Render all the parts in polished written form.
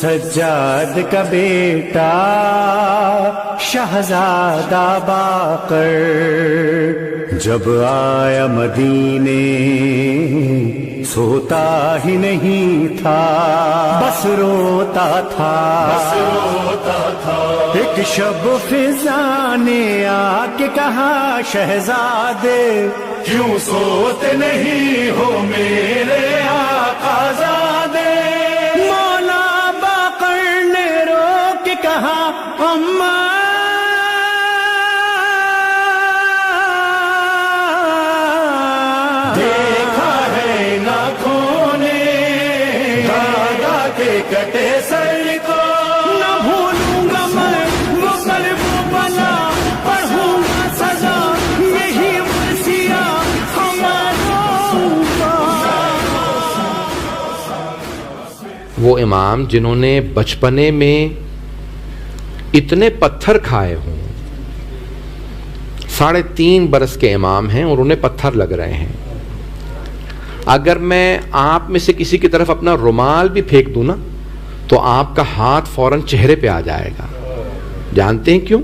सज्जाद का बेटा शहजादा बाकर जब आया मदीने सोता ही नहीं था, बस रोता था, एक शब फिजा ने आके कहा शहजादे क्यों सोते नहीं हो मेरे आकाज़ादे। मौला बाकर ने रो के कहा अम्मा देखा है नाखों ने दादा के कटे सर को, न भूलूंगा मैं वो कल वो बला, पढ़ूंगा सजा यही वसिया हमारा। वो इमाम जिन्होंने बचपने में इतने पत्थर खाए हों, 3.5 बरस के इमाम हैं और उन्हें पत्थर लग रहे हैं। अगर मैं आप में से किसी की तरफ अपना रुमाल भी फेंक दूं ना तो आपका हाथ फौरन चेहरे पे आ जाएगा। जानते हैं क्यों?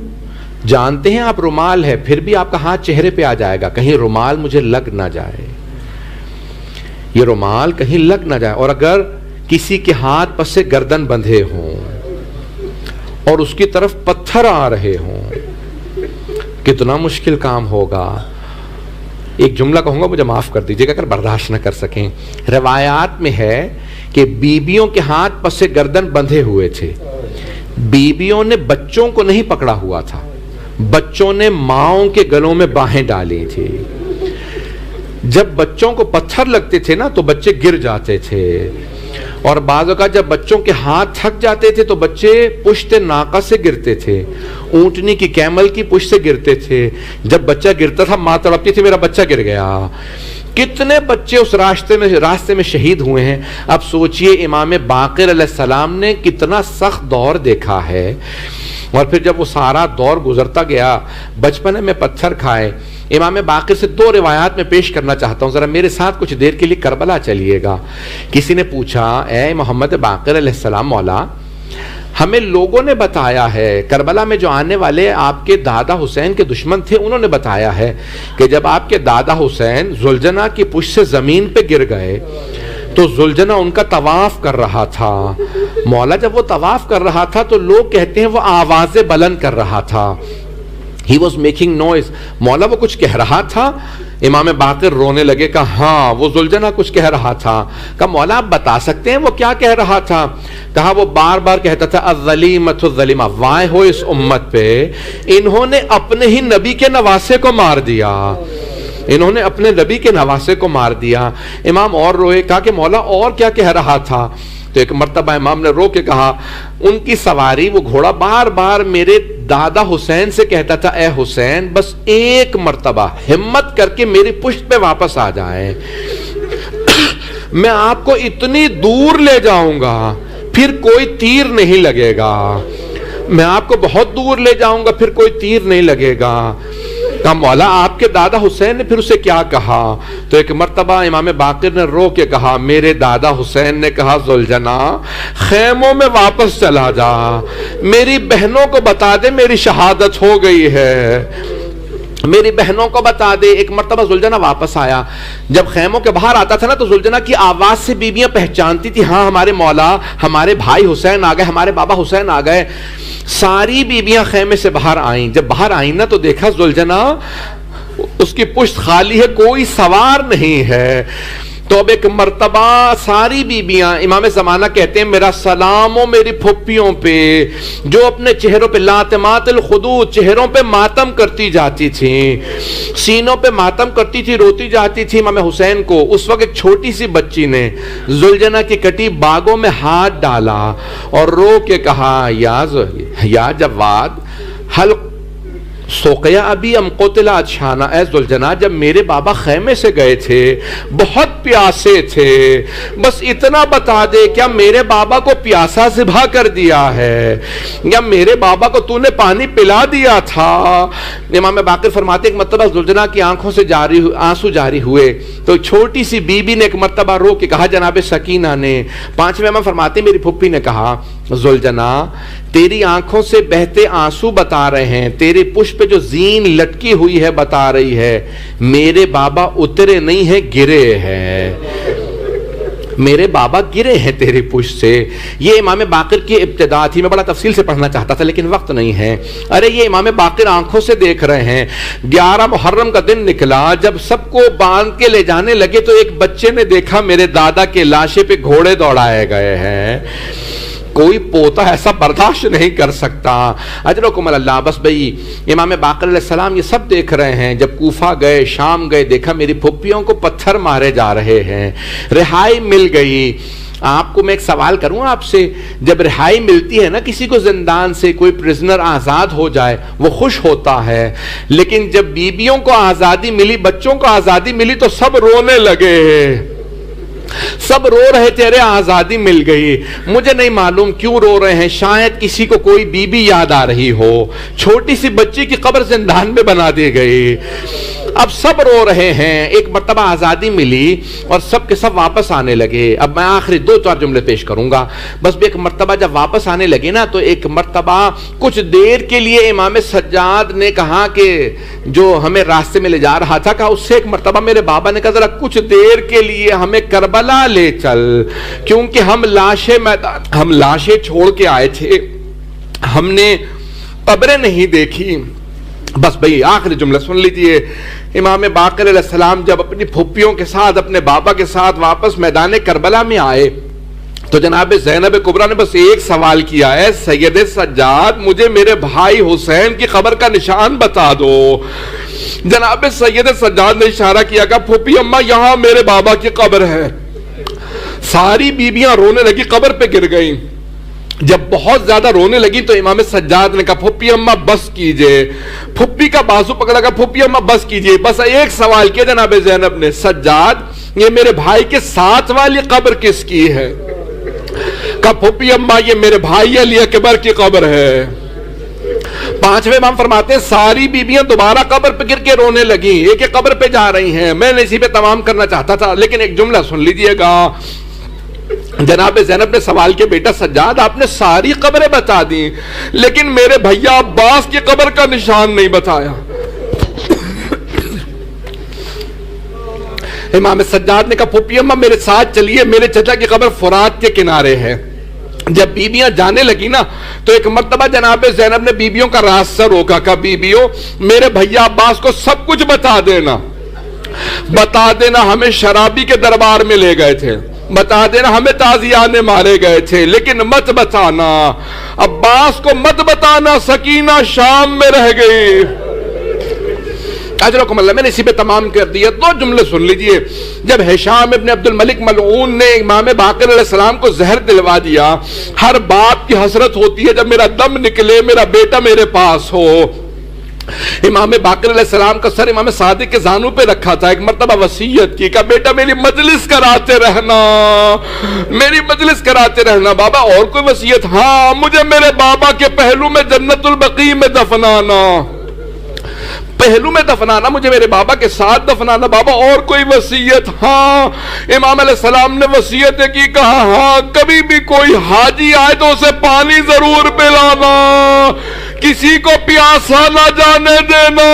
जानते हैं आप रुमाल है, फिर भी आपका हाथ चेहरे पे आ जाएगा, कहीं रुमाल मुझे लग ना जाए, ये रुमाल कहीं लग ना जाए। और अगर किसी के हाथ पर से गर्दन बंधे हों और उसकी तरफ पत्थर आ रहे हों, कितना मुश्किल काम होगा। एक जुमला कहूंगा, मुझे माफ कर दीजिएगा अगर बर्दाश्त न कर सकें। रिवायात में है कि बीबियों के हाथ पर से गर्दन बंधे हुए थे, बीबियों ने बच्चों को नहीं पकड़ा हुआ था, बच्चों ने माओं के गलों में बाहें डाली थी। जब बच्चों को पत्थर लगते थे ना तो बच्चे गिर जाते थे, और बाज़ औक़ात जब बच्चों के हाथ थक जाते थे तो बच्चे पुश्त नाका से गिरते थे, ऊंटनी की कैमल की पुश्त से गिरते थे। जब बच्चा गिरता था माँ तड़पती थी मेरा बच्चा गिर गया। कितने बच्चे उस रास्ते में शहीद हुए हैं। अब सोचिए इमाम बाक़िर अलैहिस्सलाम ने कितना सख्त दौर देखा है, और फिर जब वो सारा दौर गुजरता गया, बचपन में पत्थर खाए। इमाम बाक़िर से 2 रिवायात में पेश करना चाहता हूँ, ज़रा मेरे साथ कुछ देर के लिए करबला चलिएगा। किसी ने पूछा, ए मोहम्मद बाक़िर अलैहिस्सलाम मौला, हमें लोगों ने बताया है, करबला में जो आने वाले आपके दादा हुसैन के दुश्मन थे उन्होंने बताया है कि जब आपके दादा हुसैन जुलजना की पुश्त से ज़मीन पे गिर गए तो जुलजना उनका तवाफ कर रहा था। मौला जब वो तवाफ कर रहा था तो लोग कहते हैं वो आवाज़ें बुलंद कर रहा था, He was making noise। मौला वो कुछ कह रहा था? इमाम बाक़िर रोने लगे, कहा हाँ वो जुलजना कुछ कह रहा था। कहा मौला आप बता सकते हैं वो क्या कह रहा था? कहा वो बार बार कहता था अज़्ज़लीमतु ज़लीमा, वाय हो इस उम्मत पे, इन्होंने अपने ही नबी के नवासे को मार दिया, इन्होंने अपने नबी के नवासे को मार दिया। इमाम और रोए, कहा कि मौला और क्या कह रहा था? तो एक मर्तबा इमाम ने रो के कहा, उनकी सवारी वो घोड़ा बार बार मेरे दादा हुसैन से कहता था, ए हुसैन बस एक मर्तबा हिम्मत करके मेरी पुश्त पे वापस आ जाए, मैं आपको इतनी दूर ले जाऊंगा फिर कोई तीर नहीं लगेगा, मैं आपको बहुत दूर ले जाऊंगा फिर कोई तीर नहीं लगेगा। कहा मौला आपके दादा हुसैन ने फिर उसे क्या कहा? तो एक मर्तबा इमाम बाक़िर ने रो के कहा, मेरे दादा हुसैन ने कहा जुलजना खेमों में वापस चला जा, मेरी बहनों को बता दे मेरी शहादत हो गई है, मेरी बहनों को बता दे। एक मर्तबा जुलजना वापस आया, जब खैमों के बाहर आता था ना तो जुलजना की आवाज से बीबियां पहचानती थी, हाँ हमारे मौला हमारे भाई हुसैन आ गए, हमारे बाबा हुसैन आ गए। सारी बीबियां खैमे से बाहर आईं। जब बाहर आई ना तो देखा जुलजना उसकी पुश्त खाली है, कोई सवार नहीं है। तो अब एक मर्तबा सारी बीबियां, इमाम ज़माना कहते हैं मेरा सलाम हो मेरी फुप्पियों पे जो अपने चेहरों पे लातमातल खुदूद, चेहरों पे मातम करती जाती थी, सीनों पे मातम करती थी, रोती जाती थी इमाम हुसैन को। उस वक्त एक छोटी सी बच्ची ने जुलजना की कटी बागों में हाथ डाला और रो के कहा, या जवाद हल सोकया अभी अमकोतला अछाना, ए जुलजना जब मेरे बाबा खैमे से गए थे बहुत प्यासे थे, बस इतना बता दे क्या मेरे बाबा को प्यासा ज़िबा कर दिया है या मेरे बाबा को तूने पानी पिला दिया था? इमाम बाक़िर फरमाते एक मर्तबा जुलजना की आंखों से आंसू जारी हुए तो छोटी सी बीबी ने एक मर्तबा रो के कहा, जनाब सकीना ने, 5वें इमाम फरमाते मेरी फुप्पी ने कहा जुलजना, तेरी आंखों से बहते आंसू बता रहे हैं, तेरे पुष्प पे जो जीन लटकी हुई है बता रही है, मेरे बाबा उतरे नहीं है गिरे हैं, मेरे बाबा गिरे हैं तेरे पुष्प से। ये इमाम बाकिर की इब्तिदा थी। मैं बड़ा तफसील से पढ़ना चाहता था लेकिन वक्त नहीं है। अरे ये इमाम बाकिर आंखों से देख रहे हैं। 11 मुहर्रम का दिन निकला, जब सबको बांध के ले जाने लगे तो एक बच्चे ने देखा मेरे दादा के लाशे पे घोड़े दौड़ाए गए हैं। कोई पोता ऐसा बर्दाश्त नहीं कर सकता। अजरकुम अल्लाह। बस भाई इमाम बाकर अलैहिस्सलाम ये सब देख रहे हैं। जब कूफा गए, शाम गए, देखा मेरी फुप्पियों को पत्थर मारे जा रहे हैं, रिहाई मिल गई। आपको मैं एक सवाल करूं आपसे, जब रिहाई मिलती है ना किसी को जिंदान से, कोई प्रिजनर आजाद हो जाए वो खुश होता है, लेकिन जब बीबियों को आजादी मिली, बच्चों को आजादी मिली तो सब रोने लगे हैं, सब रो रहे थे, अरे आजादी मिल गई। मुझे नहीं मालूम क्यों रो रहे हैं, शायद किसी को कोई बीबी याद आ रही हो, छोटी सी बच्ची की कब्र जिंदान में बना दी गई। अब सब रो रहे हैं, एक मर्तबा आजादी मिली और सब के सब वापस आने लगे। अब मैं आखिरी 2-4 जुमले पेश करूंगा। बस एक मर्तबा जब वापस आने लगे ना, तो एक मर्तबा कुछ देर के लिए इमाम सज्जाद ने कहा कि जो हमें रास्ते में ले जा रहा था, कहा उससे एक मर्तबा मेरे बाबा ने कहा जरा कुछ देर के लिए हमें करबला ले चल, क्योंकि हम लाशें छोड़ के आए थे, हमने कब्रें नहीं देखी। बस भाई आखिरी जुमला सुन लीजिए। इमाम बाकर अलैहिस्सलाम जब अपनी फुप्पियों के साथ, अपने बाबा के साथ वापस मैदान करबला में आए तो जनाब ज़ैनब कुबरा ने बस एक सवाल किया है, सैयद सज्जाद मुझे मेरे भाई हुसैन की कब्र का निशान बता दो। जनाब सैयद सज्जाद ने इशारा किया कि फुप्पी अम्मा यहां मेरे बाबा की कब्र है। सारी बीबियां रोने लगी, कब्र पे गिर गई। जब बहुत ज्यादा रोने लगी तो इमाम सज्जाद ने कहा फुप्पी अम्मा बस कीजिए। फुप्पी का बाजू पकड़ा, कहा फुप्पी अम्मा बस कीजिए। बस एक सवाल किया जनाब ज़ैनब ने, सज्जाद ये मेरे भाई के साथ वाली कब्र किसकी है? कहा फुप्पी अम्मा ये मेरे भाई अली अकबर की कब्र है। 5वें इमाम फरमाते हैं सारी बीबियां दोबारा कब्र पे गिर के रोने लगी, एक एक कब्र पे जा रही हैं। मैं इसी पे तमाम करना चाहता था लेकिन एक जुमला सुन लीजिएगा। जनाब ज़ैनब ने सवाल किया बेटा सज्जाद आपने सारी कब्रें बता दी लेकिन मेरे भैया अब्बास की कब्र का निशान नहीं बताया। इमाम सज्जाद ने कहा फुप्पी अम्मा मेरे साथ चलिए, मेरे चचा की कब्र फुरात के किनारे है। जब बीबियां जाने लगी ना तो एक मर्तबा जनाब ज़ैनब ने बीबियों का रास्ता रोका, कहा बीबियों मेरे भैया अब्बास को सब कुछ बता देना हमें शराबी के दरबार में ले गए थे, बता देना हमें ताजियाने मारे गए थे, लेकिन मत बताना अब्बास को, मत बताना सकीना शाम में रह गई। अजरकुम अल्लाह। मैंने इसी पे तमाम कर दिया। 2 जुमले सुन लीजिए। जब हिशाम इब्न अब्दुल मलिक मलऊन ने इमाम बाकर अलैहिस्सलाम को जहर दिलवा दिया, हर बाप की हसरत होती है जब मेरा दम निकले मेरा बेटा मेरे पास हो। इमाम बाकर अलैहिस्सलाम का सर इमाम सादिक के जानू पे रखा था। एक मर्तबा वसीयत की, कहा बेटा मेरी मजलिस कराते रहना, मेरी मजलिस कराते रहना। बाबा और कोई वसीयत? हाँ मुझे मेरे बाबा के पहलू में जन्नतुल बकी में दफनाना, पहलू में दफनाना, मुझे मेरे बाबा के साथ दफनाना। बाबा और कोई वसीयत? हाँ। इमाम अलैहिस्सलाम ने वसीयत की, कहा हाँ कभी भी कोई हाजी आए तो उसे पानी जरूर पिलाना, किसी को प्यासा ना जाने देना।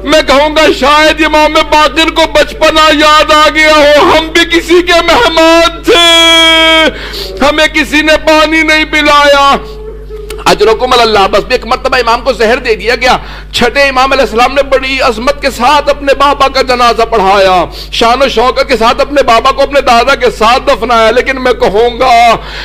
मैं कहूंगा शायद इमाम बाकिर को बचपना याद आ गया हो, हम भी किसी के मेहमान थे, हमें किसी ने पानी नहीं पिलाया। अजरकुम अल्लाह। बस एक मर्तबा इमाम को जहर दे दिया गया। 6ठे इमाम अलैहिस्सलाम ने बड़ी अजमत के साथ अपने बाबा का जनाजा पढ़ाया, शान और शौकत के साथ अपने बाबा को अपने दादा के साथ दफनाया। लेकिन मैं कहूंगा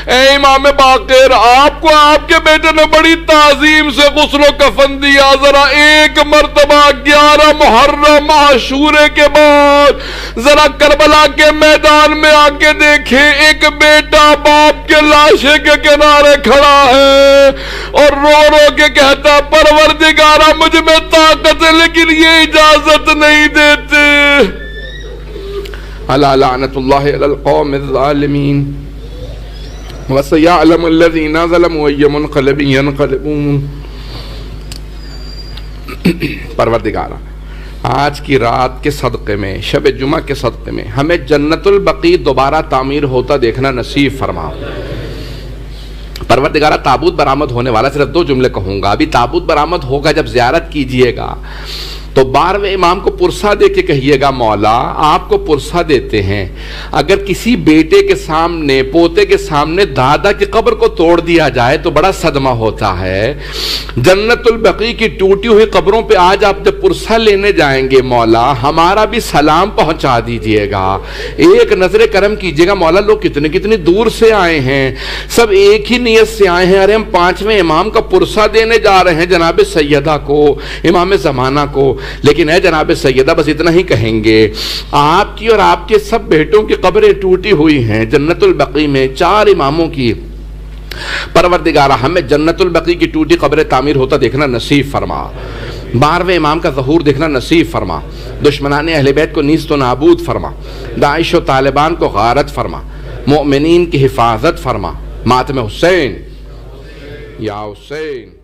ए इमाम बाकिर आपको आपके बेटे ने बड़ी ताजीम से गुस्लो कफन दिया, जरा एक मर्तबा 11 मुहर्रम आशूरे के बाद जरा करबला के मैदान में आके देखे, एक बेटा बाप के लाशे के किनारे खड़ा है और रो रो के कहता परवरदिगारा मुझ में ताकत है लेकिन ये इजाजत नहीं देते। अला लानतुल्लाहि अलल कौमिज़ ज़ालिमीन व सयअलमुल लज़ीना ज़लमू अय्य मुनक़लिबिन यनक़लिबून। परवरदिगारा आज की रात के सदक़े में, शब जुमा के सदक़े में हमें जन्नतुल बकी दोबारा तामीर होता देखना नसीब फरमा। परवरदिगारा ताबूत बरामद होने वाला, सिर्फ 2 जुमले कहूंगा। अभी ताबूत बरामद होगा, जब ज़ियारत कीजिएगा तो 12वें इमाम को पुरसा दे के कहिएगा, मौला आपको पुरसा देते हैं, अगर किसी बेटे के सामने, पोते के सामने दादा की कब्र को तोड़ दिया जाए तो बड़ा सदमा होता है। जन्नतुल बकी की टूटी हुई कब्रों पे आज आप जब पुरसा लेने जाएंगे, मौला हमारा भी सलाम पहुंचा दीजिएगा, एक नजर करम कीजिएगा। मौला लोग कितने कितनी दूर से आए हैं, सब एक ही नीयत से आए हैं। अरे हम 5वें इमाम का पुरसा देने जा रहे हैं जनाब सैयदा को, इमाम ज़माना को, लेकिन है जनाब सैयदा बस इतना ही कहेंगे, आपकी और आपके सब बेटों की कब्रें टूटी हुई हैं जन्नतुल बकी में 4 इमामों की। परवरदिगारा हमें जन्नतुल बकी की टूटी कब्रें तामीर होता देखना नसीब फरमा, 12वें इमाम का ज़हूर देखना नसीब फरमा, दुश्मनाने अहले बैत को नीस्त व नाबूद फरमा, दाइश व तालिबान को गारत फरमा, मोमिनीन की हिफाजत फरमा। मातम हुसैन या हुसैन।